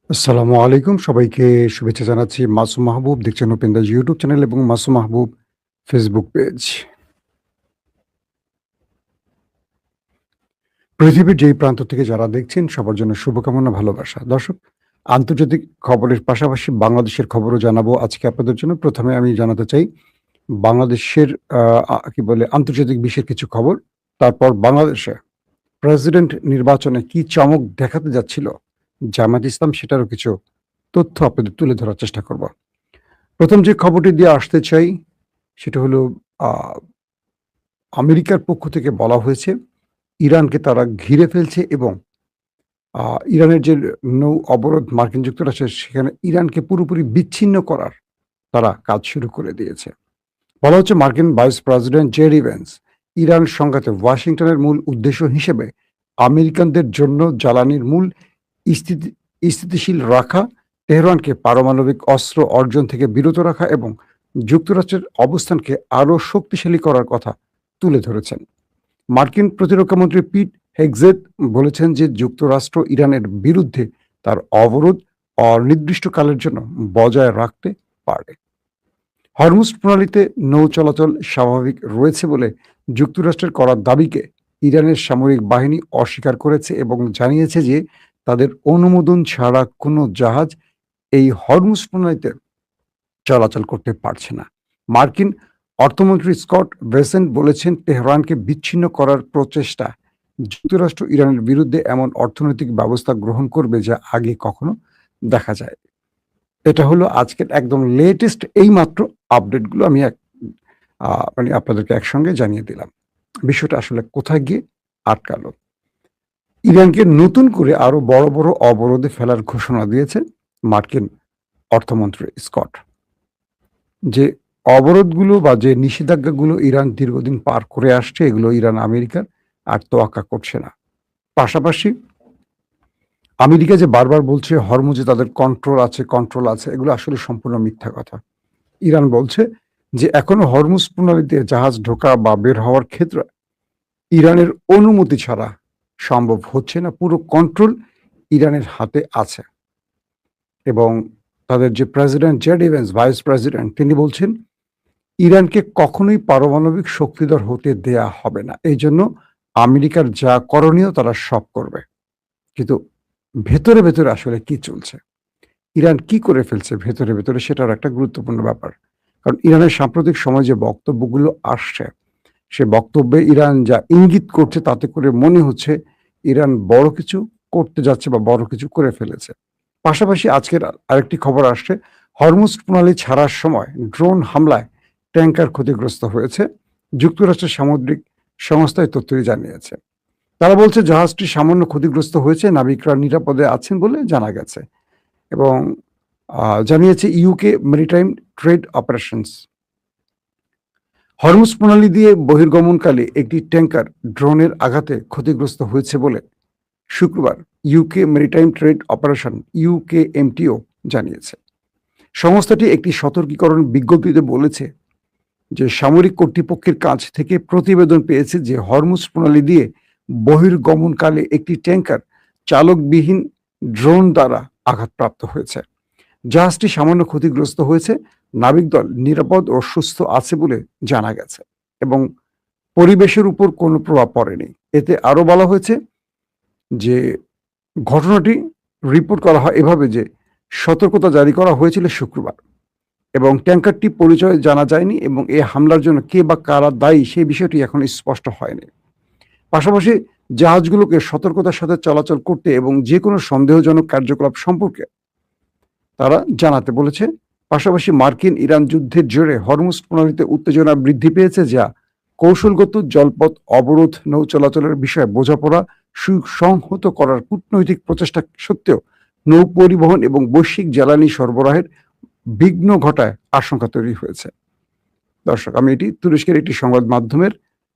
আসসালামু আলাইকুম। সবাইকে শুভেচ্ছা জানাচ্ছি। মাসুম মাহবুব দেখছেন ওপেন দ্য ইউটিউব চ্যানেল এবং মাসুম মাহবুব ফেসবুক পেজ। পৃথিবীর যেই প্রান্ত থেকে যারা দেখছেন সবার জন্য শুভকামনা, ভালোবাসা। দর্শক, আন্তর্জাতিক খবরের পাশাপাশি বাংলাদেশের খবরও জানাবো আজকে আপনাদের জন্য। প্রথমে আমি জানাতে চাই বাংলাদেশের আ আ কি বলে আন্তর্জাতিক বিশ্বের কিছু খবর। তারপর বাংলাদেশে প্রেসিডেন্ট নির্বাচনে কি চমক দেখাতে যাচ্ছিল জামায়াত ইসলাম সেটারও কিছু তথ্য আপনাদের তুলে ধরার চেষ্টা করব। প্রথম যে খবরটি দিয়ে আসতে চাই সেটা হলো আ আমেরিকার পক্ষ থেকে বলা হয়েছে ইরানকে তারা ঘিরে ফেলছে এবং আ ইরানের যে নৌ অবরোধ মার্কিন যুক্তরাষ্ট্রের সেখানে ইরানকে পুরোপুরি বিচ্ছিন্ন করার তারা কাজ শুরু করে দিয়েছে। বলা হচ্ছে মার্কিন vice president JD Vance Iran সংঘাতে ওয়াশিংটনের মূল উদ্দেশ্য হিসেবে আমেরিকানদের জন্য জ্বালানির মূল স্থিতি স্থিতিশীল রাখা, তেহরানকে পারমাণবিক অস্ত্র অর্জন থেকে বিরত রাখা এবং যুক্তরাষ্ট্রের অবস্থানকে আরও শক্তিশালী করার কথা তুলে ধরেছেন। মার্কিন প্রতিরক্ষামন্ত্রী পিট হেগজেট বলেছেন যে যুক্তরাষ্ট্র ইরানের বিরুদ্ধে তার অবরোধ অনির্দিষ্টকালের জন্য বজায় রাখতে পারে। হরমুজ প্রণালীতে নৌ চলাচল স্বাভাবিক রয়েছে বলে যুক্তরাষ্ট্রের করা দাবিকে ইরানের সামরিক বাহিনী অস্বীকার করেছে এবং জানিয়েছে যে তাদের অনুমোদন ছাড়া কোনো জাহাজ এই হরমুজ প্রণালীতে চলাচল করতে পারছে না। মার্কিন অর্থমন্ত্রী স্কট বেসেন্ট বলেছেন তেহরানকে বিচ্ছিন্ন করার প্রচেষ্টা যুক্তরাষ্ট্র ইরানের বিরুদ্ধে এমন অর্থনৈতিক ব্যবস্থা গ্রহণ করবে যা আগে কখনো দেখা যায়। এটা হলো আজকের একদম লেটেস্ট এইমাত্র আপডেটগুলো আমি মানে আপনাদেরকে একসঙ্গে জানিয়ে দিলাম। বিষয়টা আসলে কোথায় গিয়ে আটকালো? ইরানকে নতুন করে আরো বড়, বড় অবরোধে ফেলার ঘোষণা দিয়েছে মার্কিন অর্থমন্ত্রী স্কট। যে অবরোধগুলো বা যে নিষেধাজ্ঞাগুলো ইরান দীর্ঘদিন পার করে আসছে এগুলো ইরান আমেরিকার আর তোয়াক্কা করছে না। পাশাপাশি আমেরিকা যে বারবার বলছে হরমুজে তাদের কন্ট্রোল আছে এগুলো আসলে সম্পূর্ণ মিথ্যা কথা। ইরান বলছে যে এখনো হরমুজ প্রণালীতে জাহাজ ঢোকা বা বের হওয়ার ক্ষেত্রে ইরানের অনুমতি ছাড়া সম্ভব হচ্ছে না। পুরো কন্ট্রোল ইরানের হাতে আছে এবং তাদের যে president JD Vance vice president তিনি বলছেন ইরানকে কখনোই পারমাণবিক শক্তিধর হতে দেয়া হবে না। এইজন্য আমেরিকার যা করণীয় তারা সব করবে। কিন্তু ভেতরে, ভেতরে আসলে কি চলছে? ইরান কি করে ফেলছে ভেতরে, ভেতরে সেটার একটা গুরুত্বপূর্ণ ব্যাপার। কারণ ইরানের সাম্প্রতিক সময়ে যে বক্তব্যগুলো আসছে, সে বক্তব্যে ইরান যা ইঙ্গিত করছে তাতে করে মনে হচ্ছে ইরান বড় কিছু করতে যাচ্ছে বা বড় কিছু করে ফেলেছে। পাশাপাশি আজকের আরেকটি খবর আসছে, হরমুজ প্রণালী ছাড়ার সময় ড্রোন হামলায় ট্যাংকার ক্ষতিগ্রস্ত হয়েছে। যুক্তরাষ্ট্রের সামুদ্রিক সংস্থা এই তথ্যটি জানিয়েছে। তারা বলছে জাহাজটি সামান্য ক্ষতিগ্রস্ত হয়েছে, নাবিকরা নিরাপদে আছেন বলে জানা গেছে এবং জানিয়েছে UK maritime trade operations. Hormuz প্রণালী দিয়ে বহির্গমনকালে একটি ট্যাংকার ড্রোনের আঘাতে ক্ষতিগ্রস্ত হয়েছে বলে শুক্রবার UK maritime trade operation UKMTO জানিয়েছে। সংস্থাটি একটি সতর্কীকরণ বিজ্ঞপ্তিতে বলেছে যে সামরিক কর্তৃপক্ষের কাছ থেকে প্রতিবেদন পেয়েছে যে হরমুজ প্রণালী দিয়ে বহির্গমনকালে একটি ট্যাংকার চালকবিহীন ড্রোন দ্বারা আঘাতপ্রাপ্ত হয়েছে। জাহাজটি সামান্য ক্ষতিগ্রস্ত হয়েছে, নাবিকদল নিরাপদ ও সুস্থ আছে বলে জানা গেছে এবং পরিবেশের উপর কোনো প্রভাব পড়েনি। এতে আরো বলা হয়েছে যে ঘটনাটি রিপোর্ট করা হয় এভাবে যে সতর্কতা জারি করা হয়েছিল শুক্রবার এবং ট্যাংকারটি পরিচয় জানা যায়নি এবং এই হামলার জন্য কে বা কারা দায়ী সেই বিষয়টি এখন স্পষ্ট হয়নি। পাশাপাশি জাহাজগুলোকে সতর্কতার সাথে চলাচল করতে এবং যে কোনো সন্দেহজনক কার্যকলাপ সম্পর্কে তারা জানাতে বলেছে। পাশাপাশি মার্কিন ইরান যুদ্ধের জেরে হরমুজ প্রণালীতে উত্তেজনা বৃদ্ধি পেয়েছে যা কৌশলগত জলপথ অবরোধ নৌ চলাচলের বিষয়ে বোঝাপড়া সুসংহত করার কূটনৈতিক প্রচেষ্টা সত্ত্বেও নৌ পরিবহন এবং বৈশ্বিক জ্বালানি সরবরাহের বিঘ্ন ঘটায় আশঙ্কা তৈরি হয়েছে। দর্শক, আমি এটি তুরস্কের একটি সংবাদ মাধ্যমের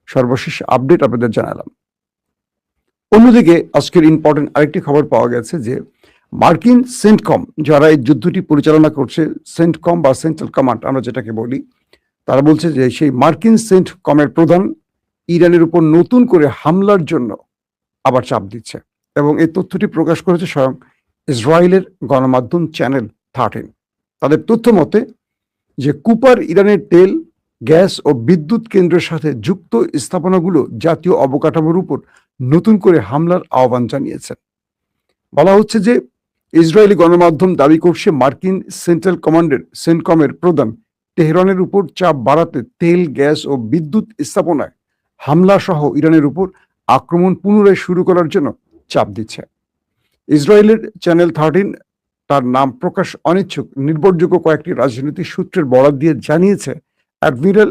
সর্বশেষ আপডেট আপনাদের জানালাম। অন্যদিকে আজকের ইম্পর্টেন্ট আরেকটি খবর পাওয়া গেছে যে মার্কিন সেন্টকম যারা এই যুদ্ধটি পরিচালনা করছে, সেন্টকম বা সেন্ট্রাল কমান্ড আমরা যেটাকে বলি, তারা বলছে যে সেই মার্কিন সেন্টকমের প্রধান ইরানের উপর নতুন করে হামলার জন্য আবার চাপ দিচ্ছে এবং এই তথ্যটি প্রকাশ করেছে স্বয়ং ইসরায়েলের গণমাধ্যম চ্যানেল 13 তাদের তথ্য মতে যে কুপার ইরানের তেল, গ্যাস ও বিদ্যুৎ কেন্দ্রের সাথে যুক্ত স্থাপনাগুলো জাতীয় অবকাঠামোর উপর নতুন করে হামলার আহ্বান জানিয়েছেন। বলা হচ্ছে যে ইসরায়েলি গণমাধ্যম দাবি করছে মার্কিন সেন্ট্রাল কমান্ডের সেন্টকমের প্রধান তেহরানের উপর চাপ বাড়াতে তেল, গ্যাস ও বিদ্যুৎ স্থাপনায় হামলা সহ ইরানের উপর আক্রমণ পুনরায় শুরু করার জন্য চাপ দিচ্ছে। ইসরায়েলের চ্যানেল 13 তার নাম প্রকাশ অনিচ্ছুক নির্ভরযোগ্য কয়েকটি রাজনৈতিক সূত্রের বরাত দিয়ে জানিয়েছে, অ্যাডমিরাল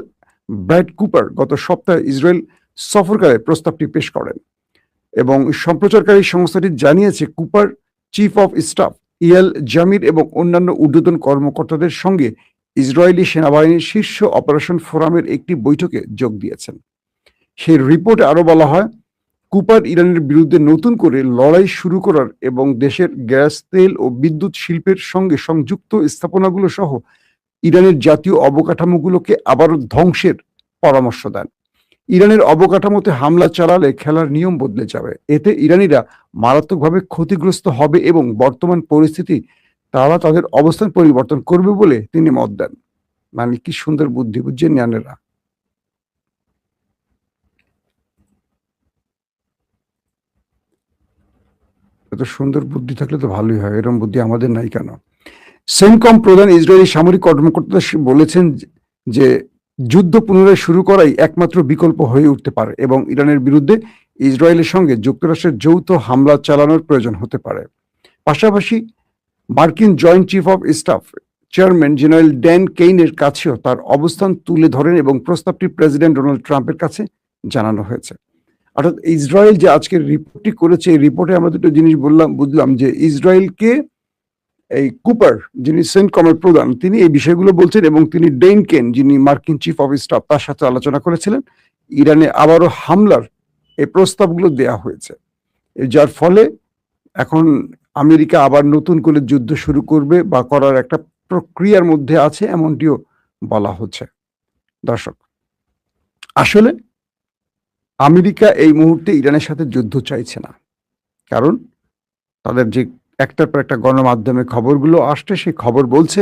ব্র্যাড কুপার গত সপ্তাহে ইসরায়েল সফরকালে প্রস্তাবটি পেশ করেন এবং সম্প্রচারকারী সংস্থাটি জানিয়েছে Cooper chief of staff Eyal Zamir এবং অন্যান্য ঊর্ধ্বতন কর্মকর্তাদের সঙ্গে ইসরায়েলি সেনাবাহিনীর শীর্ষ অপারেশন ফোরামের একটি বৈঠকে যোগ দিয়েছেন। সেই রিপোর্টে আরো বলা হয়, কুপার ইরানের বিরুদ্ধে নতুন করে লড়াই শুরু করার এবং দেশের গ্যাস, তেল ও বিদ্যুৎ শিল্পের সঙ্গে সংযুক্ত স্থাপনাগুলো সহ ইরানের জাতীয় অবকাঠামোগুলোকে আবারও ধ্বংসের পরামর্শ দেন। ইরানের অবকাঠামোতে হামলা চালালে খেলার নিয়ম বদলে যাবে, এতে ইরানিরা মারাত্মকভাবে ক্ষতিগ্রস্ত হবে এবং বর্তমান পরিস্থিতি তারা তাদের অবস্থান পরিবর্তন করবে বলে তিনি মত দেন। মানে কি সুন্দর বুদ্ধি, বুঝছেন ইরানেরা। এত সুন্দর বুদ্ধি থাকলে তো ভালোই হয়, এরকম বুদ্ধি আমাদের নাই কেন? সেনকম প্রধান ইসরায়েলি সামরিক কর্মকর্তা বলেছেন যে যুদ্ধ পুনরায় শুরু করাই একমাত্র বিকল্প হয়ে উঠতে পারে এবং ইরানের বিরুদ্ধে ইসরায়েলের সঙ্গে যুক্তরাষ্ট্রের যৌথ হামলা চালানোর প্রয়োজন হতে পারে। পাশাপাশি মার্কিন joint chief of staff chairman general Dan কেইনের কাছেও তার অবস্থান তুলে ধরেন এবং প্রস্তাবটি প্রেসিডেন্ট ডোনাল্ড ট্রাম্পের কাছে জানানো হয়েছে। অর্থাৎ ইসরায়েল যে আজকের রিপোর্টটি করেছে, এই রিপোর্টে আমরা দুটো জিনিস বুঝলাম যে ইসরায়েলকে এই কুপার, যিনি সেন্টকমের প্রধান, তিনি এই বিষয়গুলো বলছেন এবং তিনি ডেইন কেন, যিনি মার্কিন চিফ অফ স্টাফ, তার সাথে আলোচনা করেছিলেন। ইরানে আবারও হামলার এই প্রস্তাবগুলো দেয়া হয়েছে, যার ফলে এখন আমেরিকা আবার নতুন করে যুদ্ধ শুরু করবে বা করার একটা প্রক্রিয়ার মধ্যে আছে, এমনটিও বলা হচ্ছে। দর্শক, আসলে আমেরিকা এই মুহূর্তে ইরানের সাথে যুদ্ধ চাইছে না, কারণ তাদের যে একটার পর একটা গণমাধ্যমে খবরগুলো আসছে, সেই খবর বলছে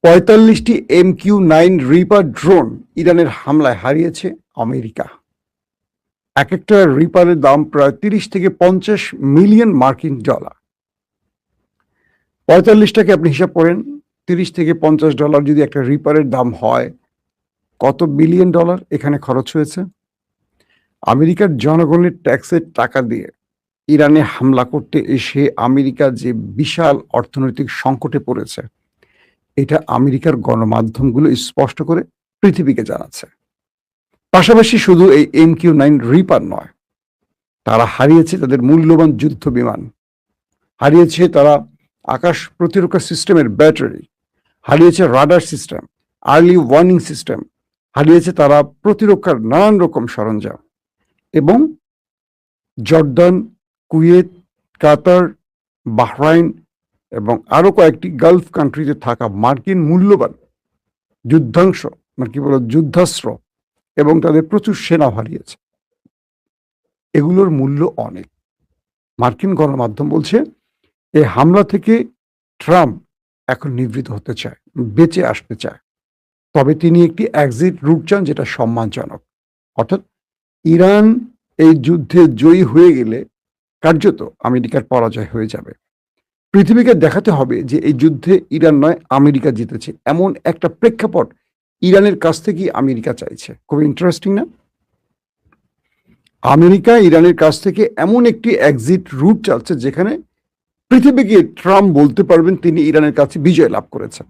45টি MQ-9 রিপার ড্রোন ইরানের হামলায় হারিয়েছে আমেরিকা। এক একটা রিপারের দাম প্রায় 30 থেকে 50 মিলিয়ন মার্কিন ডলার। 45টাকে আপনি হিসাব করেন, 30 থেকে 50 ডলার যদি একটা রিপারের দাম হয়, কত বিলিয়ন ডলার এখানে খরচ হয়েছে। আমেরিকার জনগণের ট্যাক্সের টাকা দিয়ে ইরানে হামলা করতে এসে আমেরিকা যে বিশাল অর্থনৈতিক সংকটে পড়েছে, এটা আমেরিকার গণমাধ্যমগুলো স্পষ্ট করে পৃথিবীকে জানাচ্ছে। পাশাপাশি শুধু এই MQ-9 রিপার নয়, তারা হারিয়েছে তাদের মূল্যবান যুদ্ধ বিমান, হারিয়েছে তারা আকাশ প্রতিরক্ষা সিস্টেমের ব্যাটারি, হারিয়েছে radar system, early warning system, হারিয়েছে তারা প্রতিরক্ষার নানান রকম সরঞ্জাম এবং জর্দান, কুয়েত, কাতার, বাহরাইন এবং আরো কয়েকটি গালফ কান্ট্রিতে থাকা মার্কিন মূল্যবান যুদ্ধাংশ, মানে কি বলো, যুদ্ধাস্ত্র এবং তাদের প্রচুর সেনা হারিয়েছে। এগুলোর মূল্য অনেক। মার্কিন গণমাধ্যম বলছে এই হামলা থেকে ট্রাম্প এখন নিবৃত হতে চায়, বেঁচে আসতে চায়, তবে তিনি একটি এক্সিট রুট চান যেটা সম্মানজনক। অর্থাৎ ইরান এই যুদ্ধে জয়ী হয়ে গেলে কার্যত আমেরিকার পরাজয় হয়ে যাবে। পৃথিবীকে দেখাতে হবে যে এই যুদ্ধে ইরান নয়, আমেরিকা জিতেছে, এমন একটা প্রেক্ষাপট ইরানের কাছ থেকেই আমেরিকা চাইছে। খুব ইন্টারেস্টিং না? আমেরিকা ইরানের কাছ থেকে এমন একটি এক্সিট রুট চাচ্ছে যেখানে পৃথিবীকে ট্রাম্প বলতে পারবেন তিনি ইরানের কাছে বিজয় লাভ করেছেন,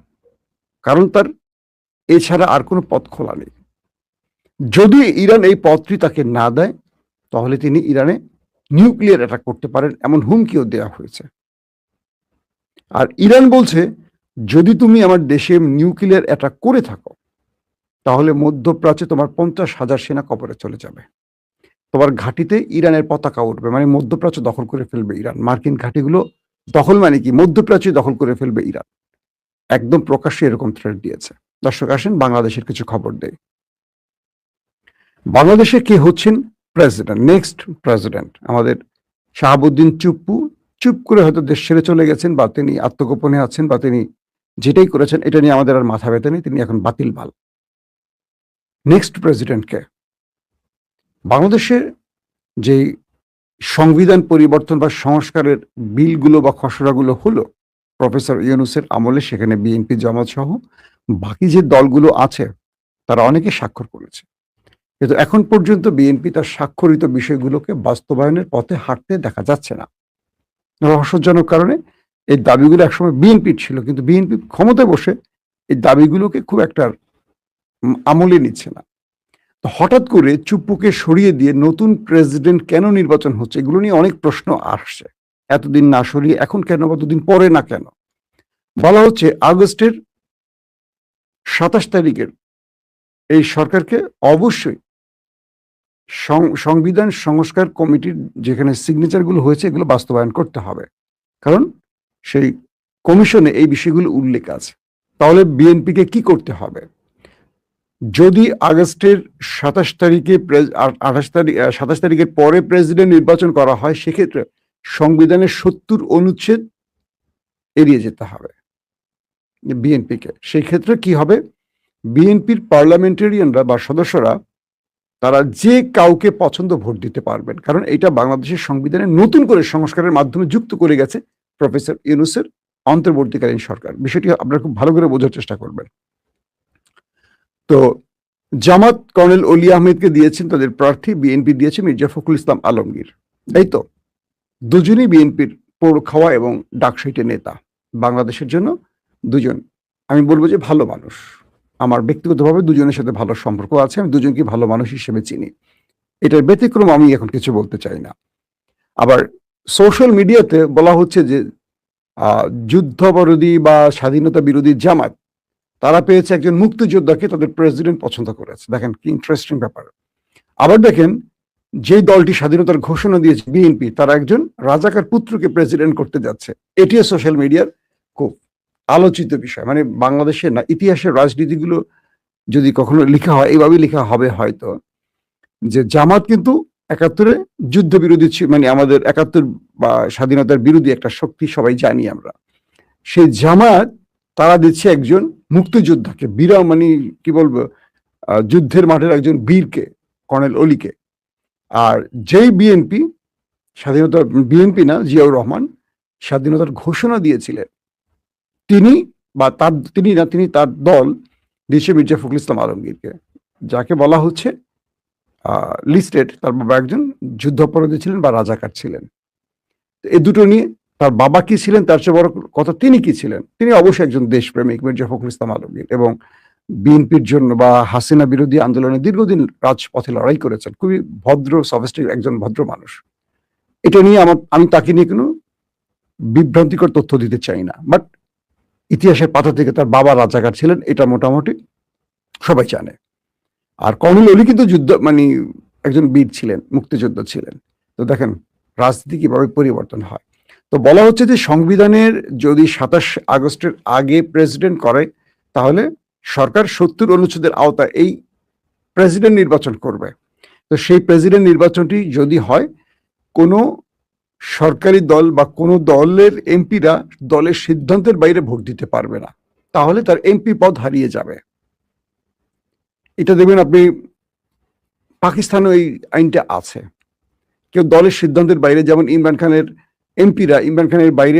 কারণ তার এছাড়া আর কোনো পথ খোলা নেই। যদি ইরান এই পথটি তাকে না দেয়, তাহলে তিনি ইরানে নিউক্লিয়ার অ্যাটাক করতে পারেন, এমন হুমকিও দেওয়া হয়েছে। আর ইরান বলছে, যদি তুমি আমার দেশে নিউক্লিয়ার অ্যাটাক করে থাকো, তাহলে মধ্যপ্রাচ্যে তোমার 50,000 সেনা কবরে চলে যাবে, তোমার ঘাঁটিতে ইরানের পতাকা উঠবে, মানে মধ্যপ্রাচ্য দখল করে ফেলবে ইরান। মার্কিন ঘাঁটিগুলো দখল মানে কি, মধ্যপ্রাচ্য দখল করে ফেলবে ইরান। একদম প্রকাশ্যে এরকম থ্রেট দিয়েছে। দর্শক, আসেন বাংলাদেশের কিছু খবর দেয়। বাংলাদেশে কে হচ্ছেন প্রেসিডেন্ট, নেক্সট প্রেসিডেন্ট? আমাদের শাহাবুদ্দিন চুপ্পু চুপ করে হয়তো দেশ ছেড়ে চলে গেছেন, বা তিনি আত্মগোপনে আছেন, বা তিনি যেটাই করেছেন এটা নিয়ে আমাদের আর মাথা ব্যথা নেই, তিনি এখন বাতিল মাল। নেক্সট প্রেসিডেন্টকে বাংলাদেশের যে সংবিধান পরিবর্তন বা সংস্কারের বিলগুলো বা খসড়াগুলো হলো প্রফেসর ইউনূসের আমলে, সেখানে বিএনপি, জামাত সহ বাকি যে দলগুলো আছে তারা অনেকে স্বাক্ষর করেছে, কিন্তু এখন পর্যন্ত বিএনপি তার স্বাক্ষরিত বিষয়গুলোকে বাস্তবায়নের পথে হাঁটতে দেখা যাচ্ছে না। রহস্যজনক কারণে এই দাবিগুলো একসময় বিএনপির ছিল, কিন্তু বিএনপি ক্ষমতায় বসে এই দাবিগুলোকে খুব একটা আমলে নিচ্ছে না। তো হঠাৎ করে চুপ্পুকে সরিয়ে দিয়ে নতুন প্রেসিডেন্ট কেন নির্বাচন হচ্ছে, এগুলো নিয়ে অনেক প্রশ্ন আসছে। এতদিন না সরিয়ে এখন কেন, বা দুদিন পরে না কেন? বলা হচ্ছে আগস্টের 27 তারিখের এই সরকারকে অবশ্যই সংবিধান সংস্কার কমিটির যেখানে সিগনেচারগুলো হয়েছে এগুলো বাস্তবায়ন করতে হবে, কারণ সেই কমিশনে এই বিষয়গুলো উল্লেখ আছে। তাহলে বিএনপিকে কি করতে হবে? যদি আগস্টের 27 তারিখে 27 তারিখের পরে প্রেসিডেন্ট নির্বাচন করা হয়, সেক্ষেত্রে সংবিধানের 70 অনুচ্ছেদ এড়িয়ে যেতে হবে বিএনপিকে। সেই ক্ষেত্রে কি হবে? বিএনপির পার্লামেন্টারিয়ানরা বা সদস্যরা তারা যে কাউকে পছন্দ ভোট দিতে পারবেন, কারণ এটা বাংলাদেশের সংবিধানে নতুন করে সংস্কারের মাধ্যমে যুক্ত করে গেছে প্রফেসর ইউনূসের অন্তর্বর্তীকালীন সরকার। বিষয়টি আপনারা খুব ভালো করে বোঝার চেষ্টা করবেন। তো জামাত কর্নেল অলি আহমেদকে দিয়েছেন তাদের প্রার্থী, বিএনপি দিয়েছে মির্জা ফখরুল ইসলাম আলমগীর। এই তো দুজনই বিএনপির পৌর খাওয়া এবং ডাকসাইটে নেতা, বাংলাদেশের জন্য দুজন আমি বলবো যে ভালো মানুষ। আমার ব্যক্তিগতভাবে দুজনের সাথে ভালো সম্পর্ক আছে, আমি দুজনকে ভালো মানুষ হিসেবে চিনি। এটার ব্যতিক্রম আমি এখন কিছু বলতে চাই না। আবার সোশ্যাল মিডিয়াতে বলা হচ্ছে যে যুদ্ধবিরোধী বা স্বাধীনতা বিরোধী জামাত তারা পেয়েছে একজন মুক্তিযোদ্ধাকে তাদের প্রেসিডেন্ট পছন্দ করেছে। দেখেন কি ইন্টারেস্টিং ব্যাপার। আবার দেখেন যেই দলটি স্বাধীনতার ঘোষণা দিয়েছে বিএনপি, তারা একজন রাজাকার পুত্রকে প্রেসিডেন্ট করতে যাচ্ছে। এটিও সোশ্যাল মিডিয়ার খুব আলোচিত বিষয়। মানে বাংলাদেশের না, ইতিহাসের রাজনীতিগুলো যদি কখনো লেখা হয় এইভাবেই লেখা হবে হয়তো, যে জামাত কিন্তু 71-এ যুদ্ধ বিরোধী, মানে আমাদের 71 বা স্বাধীনতার বিরোধী একটা শক্তি, সবাই জানি আমরা। সেই জামাত তারা দিচ্ছে একজন মুক্তিযোদ্ধাকে, মানে কি বলবো, যুদ্ধের মাঠের একজন বীরকে, কর্নেল অলিকে। আর যেই বিএনপি স্বাধীনতা, বিএনপি না, জিয়াউর রহমান স্বাধীনতার ঘোষণা দিয়েছিলেন, তিনি তার দল দিয়েছে মির্জা ফখরুল ইসলাম আলমগীরকে, যাকে বলা হচ্ছে লিস্টেড তার বাবা একজন যুদ্ধাপরাধী ছিলেন বা রাজাকার ছিলেন। এই দুটো নিয়ে তার বাবা কি ছিলেন, তার চেয়ে বড় কথা তিনি কি ছিলেন, তিনি অবশ্যই একজন দেশপ্রেমিক মির্জা ফখরুল ইসলাম আলমগীর, এবং বিএনপির জন্য বা হাসিনা বিরোধী আন্দোলনে দীর্ঘদিন রাজপথে লড়াই করেছেন। খুবই ভদ্র, সফিস্টিক একজন ভদ্র মানুষ। এটা নিয়ে আমি তাকে নিয়ে কোনো বিভ্রান্তিকর তথ্য দিতে চাই না, বাট ইতিহাসের পাতা থেকে তার বাবা রাজাকার ছিলেন, এটা মোটামুটি সবাই জানে। আর কর্নেল অলি কিন্তু মানে একজন বীর ছিলেন, মুক্তিযোদ্ধা ছিলেন। তো দেখেন রাজনীতি কিভাবে পরিবর্তন হয়। তো বলা হচ্ছে যে সংবিধানের যদি 27 আগস্টের আগে প্রেসিডেন্ট করে, তাহলে সরকার 70 অনুচ্ছেদের আওতায় এই প্রেসিডেন্ট নির্বাচন করবে। তো সেই প্রেসিডেন্ট নির্বাচনটি যদি হয়, কোনো সরকারি দল বা কোনো দলের এমপিরা দলের সিদ্ধান্তের বাইরে ভোট দিতে পারবে না, তাহলে তার এমপি পদ হারিয়ে যাবে। এটা দেখবেন আপনি পাকিস্তানেও এই আইনটা আছে। কেউ দলের সিদ্ধান্তের বাইরে, যেমন ইমরান খানের এমপিরা ইমরান খানের বাইরে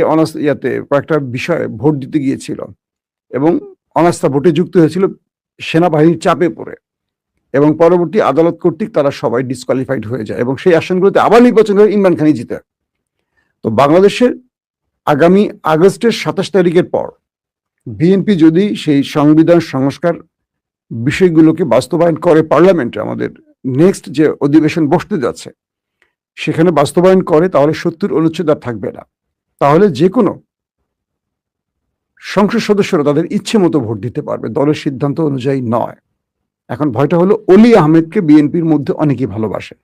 কয়েকটা বিষয়ে ভোট দিতে গিয়েছিল এবং অনাস্থা ভোটে যুক্ত হয়েছিল সেনাবাহিনীর চাপে পড়ে, এবং পরবর্তী আদালত কর্তৃক তারা সবাই ডিসকোয়ালিফাইড হয়ে যায় এবং সেই আসনগুলোতে আবার নির্বাচন করে ইমরান খানই জিতে। তো বাংলাদেশের আগামী আগস্টের 27 তারিখের পর বিএনপি যদি সেই সংবিধান সংস্কার বিষয়গুলোকে বাস্তবায়ন করে পার্লামেন্টে, আমাদের নেক্সট যে অধিবেশন বসতে যাচ্ছে সেখানে বাস্তবায়ন করে, তাহলে 70 অনুচ্ছেদ আর থাকবে না। তাহলে যে কোনো সংসদ সদস্যরা তাদের ইচ্ছে মতো ভোট দিতে পারবে, দলের সিদ্ধান্ত অনুযায়ী নয়। এখন ভয়টা হলো অলি আহমেদকে বিএনপির মধ্যে অনেকেই ভালোবাসে।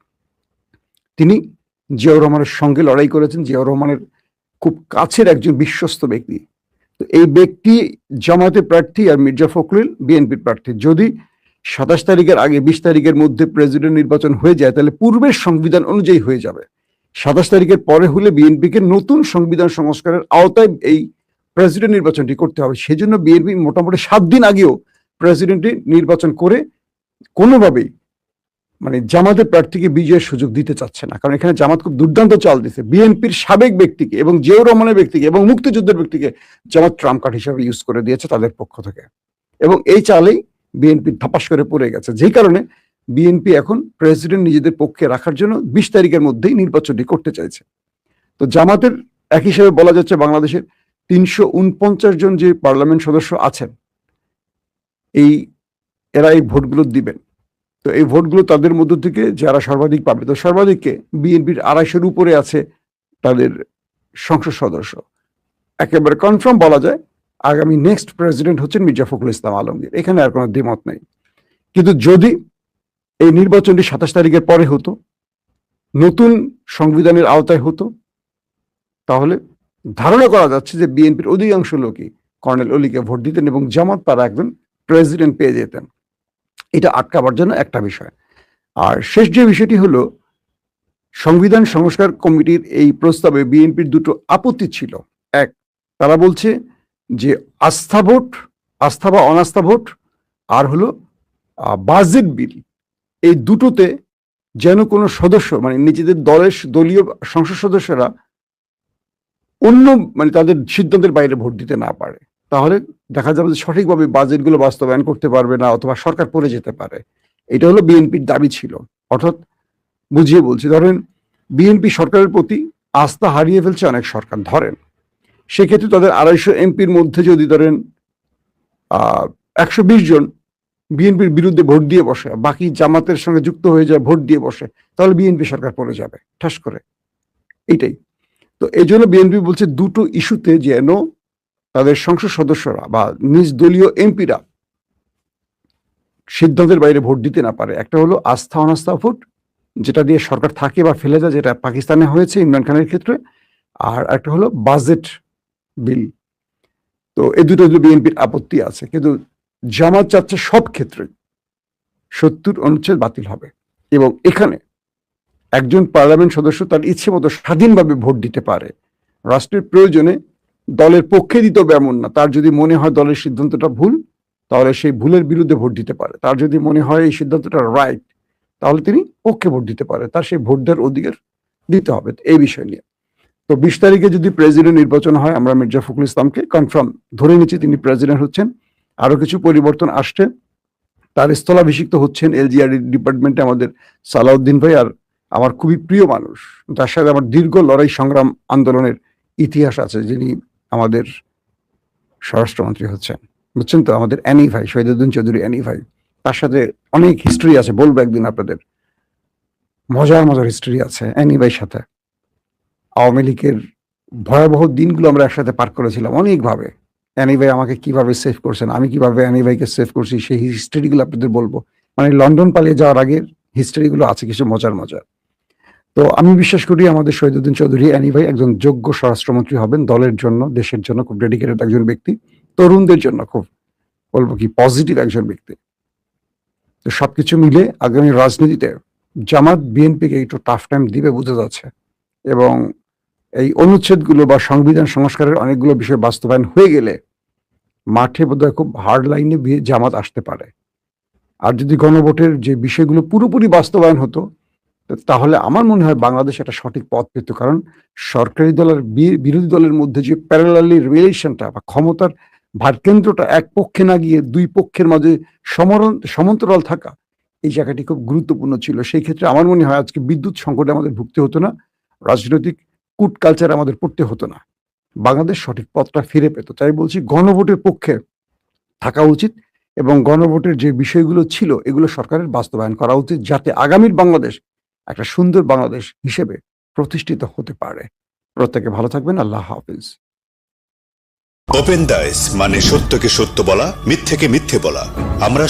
তিনি জিয়াউর রহমানের সঙ্গে লড়াই করেছেন, জিয়াউর রহমানের খুব কাছের একজন বিশ্বস্ত ব্যক্তি। তো এই ব্যক্তি জামাতে প্রার্থী আর মির্জা ফখরুল বিএনপির প্রার্থী। যদি 27 তারিখের আগে 20 তারিখের মধ্যে প্রেসিডেন্ট নির্বাচন হয়ে যায়, তাহলে পূর্বের সংবিধান অনুযায়ী হয়ে যাবে। 27 তারিখের পরে হলে বিএনপিকে নতুন সংবিধান সংস্কারের আওতায় এই প্রেসিডেন্ট নির্বাচনটি করতে হবে। সেজন্য বিএনপি মোটামুটি 7 দিন আগেও প্রেসিডেন্টই নির্বাচন করে কোনোভাবেই মানে জামাতের প্রার্থীকে বিজয়ের সুযোগ দিতে চাচ্ছে না, কারণ এখানে জামাত খুব দুর্দান্ত চাল দিচ্ছে। বিএনপির সাবেক ব্যক্তিকে এবং জিয়াউর রহমানের ব্যক্তিকে এবং মুক্তিযুদ্ধের ব্যক্তিকে জামাত ট্রাম্প কার্ড হিসাবে ইউজ করে দিয়েছে তাদের পক্ষ থেকে, এবং এই চালেই বিএনপি ধাপাস করে পড়ে গেছে, যেই কারণে বিএনপি এখন প্রেসিডেন্ট নিজেদের পক্ষে রাখার জন্য 20 তারিখের মধ্যেই নির্বাচনটি করতে চাইছে। তো জামাতের এক হিসেবে বলা যাচ্ছে বাংলাদেশের 349 জন যে পার্লামেন্ট সদস্য আছেন এরা এই ভোটগুলো দিবেন। তো এই ভোটগুলো তাদের মধ্য থেকে যারা সর্বাধিক পাবে, তো সর্বাধিককে বিএনপির 250-এর উপরে আছে তাদের সংসদ সদস্য। একেবারে কনফার্ম বলা যায় আগামী নেক্সট প্রেসিডেন্ট হচ্ছেন মির্জা ফখরুল ইসলাম আলমগীর, এখানে আর কোনো দ্বিমত নেই। কিন্তু যদি এই নির্বাচনটি 27 তারিখের পরে হতো, নতুন সংবিধানের আওতায় হতো, তাহলে ধারণা করা যাচ্ছে যে বিএনপির অধিকাংশ লোকই কর্নেল অলিকে ভোট দিতেন এবং জামাত তারা একজন প্রেসিডেন্ট পেয়ে যেতেন। এটা আটকাবার জন্য একটা বিষয়। আর শেষ যে বিষয়টি হলো, সংবিধান সংস্কার কমিটির এই প্রস্তাবে বিএনপির দুটো আপত্তি ছিল। এক, তারা বলছে যে আস্থা ভোট, আস্থা বা অনাস্থা ভোট, আর হলো বাজেট বিল, এই দুটোতে যেন কোনো সদস্য মানে নিজেদের দলীয় সংসদ সদস্যরা অন্য মানে তাদের সিদ্ধান্তের বাইরে ভোট দিতে না পারে, তাহলে দেখা যাবে যে সঠিকভাবে বাজেটগুলো বাস্তবায়ন করতে পারবে না অথবা সরকার পড়ে যেতে পারে। এটা হলো বিএনপির দাবি ছিল। অর্থাৎ বুঝিয়ে বলছি, ধরেন বিএনপি সরকারের প্রতি আস্থা হারিয়ে ফেলছে অনেক সরকার, ধরেন সেক্ষেত্রে তাদের 250 এমপির মধ্যে যদি ধরেন 120 জন বিএনপির বিরুদ্ধে ভোট দিয়ে বসে, বাকি জামাতের সঙ্গে যুক্ত হয়ে যায় ভোট দিয়ে বসে, তাহলে বিএনপি সরকার পড়ে যাবে ঠাস করে। এইটাই তো, এই জন্য বিএনপি বলছে দুটো ইস্যুতে যেন তাদের সংসদ সদস্যরা বা নিজ দলীয় এমপিরা সিদ্ধান্তের বাইরে ভোট দিতে না পারে। একটা হলো আস্থা অনাস্থা ভোট, যেটা দিয়ে সরকার থাকে বা ফেলে যায়, যেটা পাকিস্তানে হয়েছে ইমরান খানের ক্ষেত্রে, আর একটা হলো বাজেট বিল। তো এই দুটো বিএনপির আপত্তি আছে, কিন্তু জামাত চাচ্ছে সব ক্ষেত্রে 70 অনুচ্ছেদ বাতিল হবে এবং এখানে একজন পার্লামেন্ট সদস্য তার ইচ্ছে মতো স্বাধীনভাবে ভোট দিতে পারে। রাষ্ট্রের প্রয়োজনে দলের পক্ষে দিতে হবে এমন না, তার যদি মনে হয় দলের সিদ্ধান্তটা ভুল তাহলে সেই ভুলের বিরুদ্ধে ভোট দিতে পারে, তার যদি মনে হয় এই সিদ্ধান্তটা রাইট তাহলে তিনি পক্ষে ভোট দিতে পারে, তার সেই ভোট দেওয়ার অধিকার দিতে হবে এই বিষয় নিয়ে। তো 20 তারিখে যদি প্রেসিডেন্ট নির্বাচন হয়, আমরা মির্জা ফখরুল ইসলামকে কনফার্ম ধরে নিচ্ছি তিনি প্রেসিডেন্ট হচ্ছেন। আরো কিছু পরিবর্তন আসছে, তার স্থলাভিষিক্ত হচ্ছেন এলজিআর ডিপার্টমেন্টে আমাদের সালাউদ্দিন ভাই, আর আমার খুবই প্রিয় মানুষ, যার সাথে আমার দীর্ঘ লড়াই সংগ্রাম আন্দোলনের ইতিহাস আছে, যিনি আমাদের স্বরাষ্ট্রমন্ত্রী হচ্ছেন, বুঝছেন তো, আমাদের অ্যানি ভাই, শহীদুদ্দিন চৌধুরী অ্যানি ভাই, তার সাথে অনেক হিস্ট্রি আছে, বলবো একদিন আপনাদের, মজার মজার হিস্ট্রি আছে অ্যানি ভাইয়ের সাথে। আওয়ামী লীগের ভয়াবহ দিনগুলো আমরা একসাথে পার করেছিলাম অনেকভাবে। অ্যানি ভাই আমাকে কিভাবে সেভ করছেন, আমি কিভাবে অ্যানি ভাইকে সেভ করছি, সেই হিস্ট্রিগুলো আপনাদের বলবো। মানে লন্ডন পালিয়ে যাওয়ার আগের হিস্ট্রিগুলো আছে কিছু মজার মজার। তো আমি বিশ্বাস করি আমাদের শহীদুদ্দিন চৌধুরী অ্যানি ভাই একজন যোগ্য স্বরাষ্ট্রমন্ত্রী হবেন, দলের জন্য দেশের জন্য খুব ডেডিকেটেড একজন ব্যক্তি, তরুণদের জন্য খুব বলবো কি পজিটিভ একজন ব্যক্তি। তো সবকিছু মিলে আগামী রাজনীতিতে জামাত বিএনপিকে একটু টাফ টাইম দিবে বোঝা যাচ্ছে, এবং এই অনুচ্ছেদগুলো বা সংবিধান সংস্কারের অনেকগুলো বিষয় বাস্তবায়ন হয়ে গেলে মাঠে বোধহয় খুব হার্ড লাইনে জামাত আসতে পারে। আর যদি গণভোটের যে বিষয়গুলো পুরোপুরি বাস্তবায়ন হতো তাহলে আমার মনে হয় বাংলাদেশ একটা সঠিক পথ পেত, কারণ সরকারি দল আর বিরোধী দলের মধ্যে যে প্যারালালি রিলেশনটা বা ক্ষমতার ভারকেন্দ্রটা এক পক্ষে না গিয়ে দুই পক্ষের মাঝে সমান্তরাল থাকা, এই জায়গাটি খুব গুরুত্বপূর্ণ ছিল। সেই ক্ষেত্রে আমার মনে হয় আজকে বিদ্যুৎ সংকটে আমাদের ভুগতে হতো না, রাজনৈতিক কুট কালচার আমাদের পড়তে হতো না, বাংলাদেশ সঠিক পথটা ফিরে পেত। তাই বলছি গণভোটের পক্ষে থাকা উচিত এবং গণভোটের যে বিষয়গুলো ছিল এগুলো সরকারের বাস্তবায়ন করা উচিত, যাতে আগামীর বাংলাদেশ একটা সুন্দর বাংলাদেশ হিসেবে প্রতিষ্ঠিত হতে পারে। প্রত্যেকে ভালো থাকবেন, আল্লাহ হাফিজ। ওপেন দাইস মানে সত্যকে সত্য বলা, মিথ্যেকে মিথ্যে বলা। আমরা